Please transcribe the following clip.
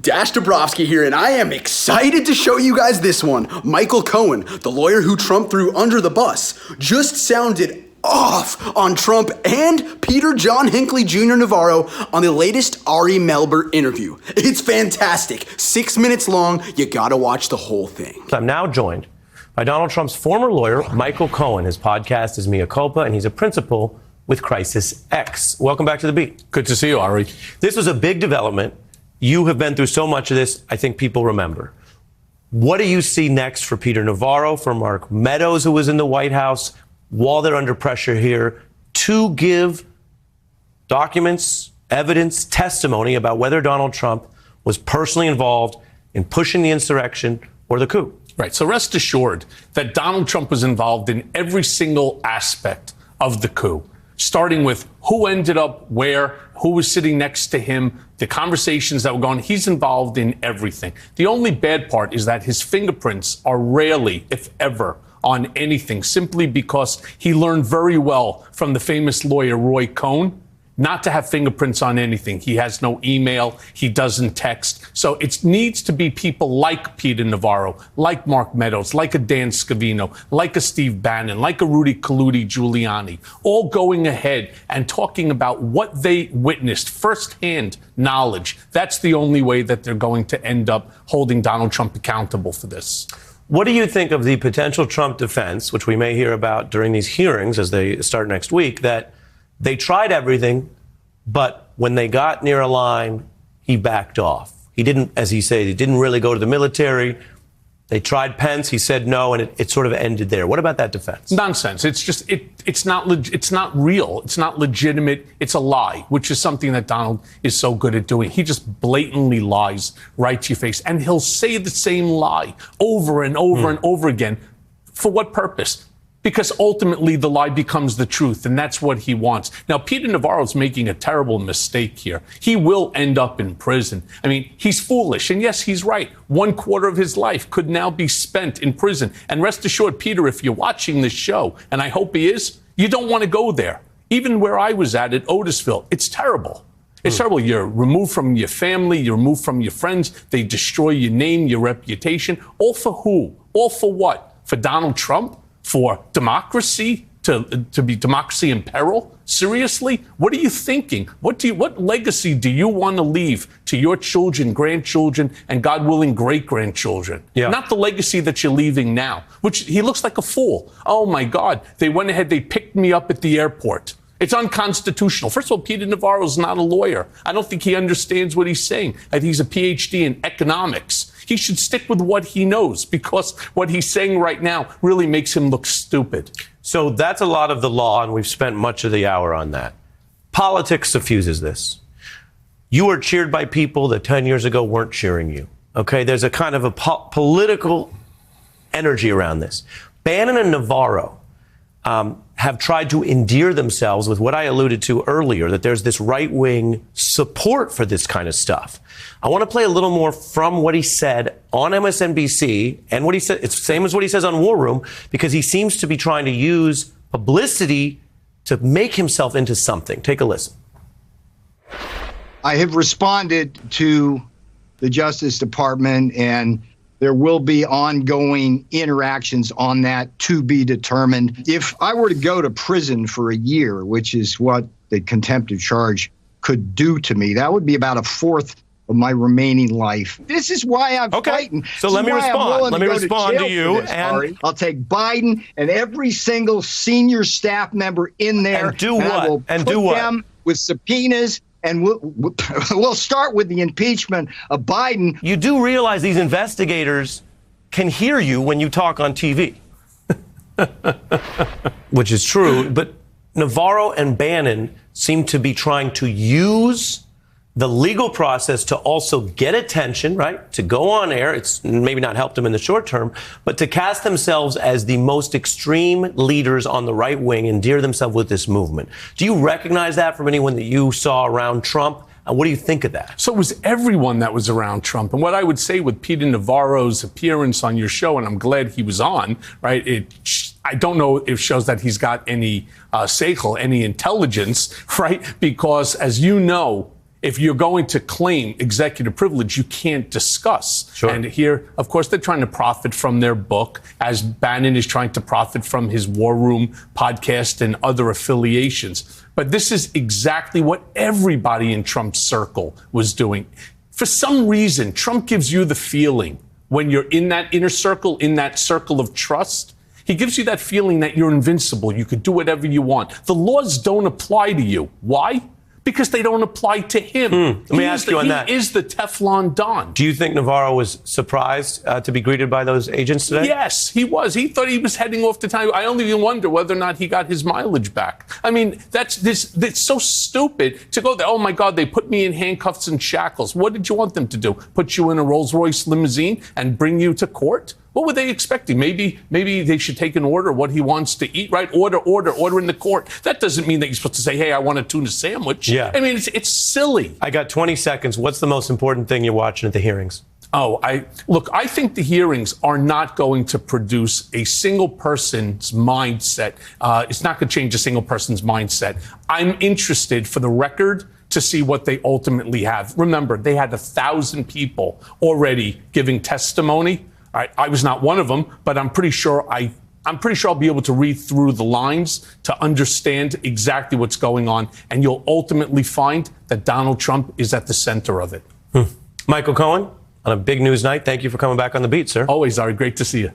Dash Dabrowski here, and I am excited to show you guys this one. Michael Cohen, the lawyer who Trump threw under the bus, just sounded off on Trump and Peter John Hinckley Jr. Navarro on the latest Ari Melber interview. It's fantastic. 6 minutes long. You gotta watch the whole thing. I'm now joined by Donald Trump's former lawyer, Michael Cohen. His podcast is Mea Culpa, and he's a principal with Crisis X. Welcome back to The Beat. Good to see you, Ari. This was a big development. You have been through so much of this, I think people remember. What do you see next for Peter Navarro, for Mark Meadows, who was in the White House, while they're under pressure here, to give documents, evidence, testimony about whether Donald Trump was personally involved in pushing the insurrection or the coup? Right. So rest assured that Donald Trump was involved in every single aspect of the coup, starting with who ended up where, who was sitting next to him, the conversations that were going. He's involved in everything. The only bad part is that his fingerprints are rarely, if ever, on anything, simply because he learned very well from the famous lawyer Roy Cohn not to have fingerprints on anything. He has no email. He doesn't text. So it needs to be people like Peter Navarro, like Mark Meadows, like a Dan Scavino, like a Steve Bannon, like a Rudy Giuliani, all going ahead and talking about what they witnessed, firsthand knowledge. That's the only way that they're going to end up holding Donald Trump accountable for this. What do you think of the potential Trump defense, which we may hear about during these hearings as they start next week, that they tried everything, but when they got near a line, he backed off? He didn't, as he said, he didn't really go to the military. They tried Pence. He said no, and it sort of ended there. What about that defense? Nonsense. It's just it's not real. It's not legitimate. It's a lie, which is something that Donald is so good at doing. He just blatantly lies right to your face, and he'll say the same lie over and over and over again. For what purpose? Because ultimately the lie becomes the truth, and that's what he wants. Now, Peter Navarro's making a terrible mistake here. He will end up in prison. I mean, he's foolish, and yes, he's right. 1/4 of his life could now be spent in prison. And rest assured, Peter, if you're watching this show, and I hope he is, you don't want to go there. Even where I was at Otisville, it's terrible. It's terrible. You're removed from your family. You're removed from your friends. They destroy your name, your reputation. All for who? All for what? For Donald Trump? For democracy, to be democracy in peril? Seriously? What are you thinking? What legacy do you want to leave to your children, grandchildren, and God willing, great-grandchildren? Yeah. Not the legacy that you're leaving now, which he looks like a fool. Oh my God, they went ahead, they picked me up at the airport. It's unconstitutional. First of all, Peter Navarro's not a lawyer. I don't think he understands what he's saying. I think he's a PhD in economics. He should stick with what he knows, because what he's saying right now really makes him look stupid. So that's a lot of the law, and we've spent much of the hour on that. Politics suffuses this. You are cheered by people that 10 years ago weren't cheering you. Okay, there's a kind of a political energy around this. Bannon and Navarro have tried to endear themselves with what I alluded to earlier, that there's this right-wing support for this kind of stuff. I want to play a little more from what he said on MSNBC, and what he said, it's the same as what he says on War Room, because he seems to be trying to use publicity to make himself into something. Take a listen. I have responded to the Justice Department, and there will be ongoing interactions on that to be determined. If I were to go to prison for a year, which is what the contempt of charge could do to me, that would be about 1/4 of my remaining life. This is why I'm fighting. So let me respond. Let me respond to you. And I'll take Biden and every single senior staff member in there. And do what? I will and put do what? them with subpoenas. And we'll start with the impeachment of Biden. You do realize these investigators can hear you when you talk on TV, which is true. But Navarro and Bannon seem to be trying to use the legal process to also get attention, right? To go on air. It's maybe not helped them in the short term, but to cast themselves as the most extreme leaders on the right wing, endear themselves with this movement. Do you recognize that from anyone that you saw around Trump? What do you think of that? So it was everyone that was around Trump. And what I would say with Peter Navarro's appearance on your show, and I'm glad he was on, right? I don't know if it shows that he's got any seichel, any intelligence, right? Because as you know, if you're going to claim executive privilege, you can't discuss. Sure. And here, of course, they're trying to profit from their book, as Bannon is trying to profit from his War Room podcast and other affiliations. But this is exactly what everybody in Trump's circle was doing. For some reason, Trump gives you the feeling when you're in that inner circle, in that circle of trust, he gives you that feeling that you're invincible. You could do whatever you want. The laws don't apply to you. Why? Because they don't apply to him. Let me ask you on that. He is the Teflon Don. Do you think Navarro was surprised to be greeted by those agents today? Yes, he was. He thought he was heading off to town. I only even wonder whether or not he got his mileage back. I mean, that's so stupid to go there. Oh, my God, they put me in handcuffs and shackles. What did you want them to do? Put you in a Rolls-Royce limousine and bring you to court? What were they expecting? Maybe they should take an order what he wants to eat, right? Order in the court. That doesn't mean that you're supposed to say, hey, I want a tuna sandwich. Yeah. I mean, it's silly. I got 20 seconds. What's the most important thing you're watching at the hearings? I think the hearings are not going to produce a single person's mindset. It's not going to change a single person's mindset. I'm interested, for the record, to see what they ultimately have. Remember, they had 1,000 people already giving testimony. I was not one of them, but I'm pretty sure I'll be able to read through the lines to understand exactly what's going on, and you'll ultimately find that Donald Trump is at the center of it. Michael Cohen, on a big news night, thank you for coming back on The Beat, sir. Always, Ari. Great to see you.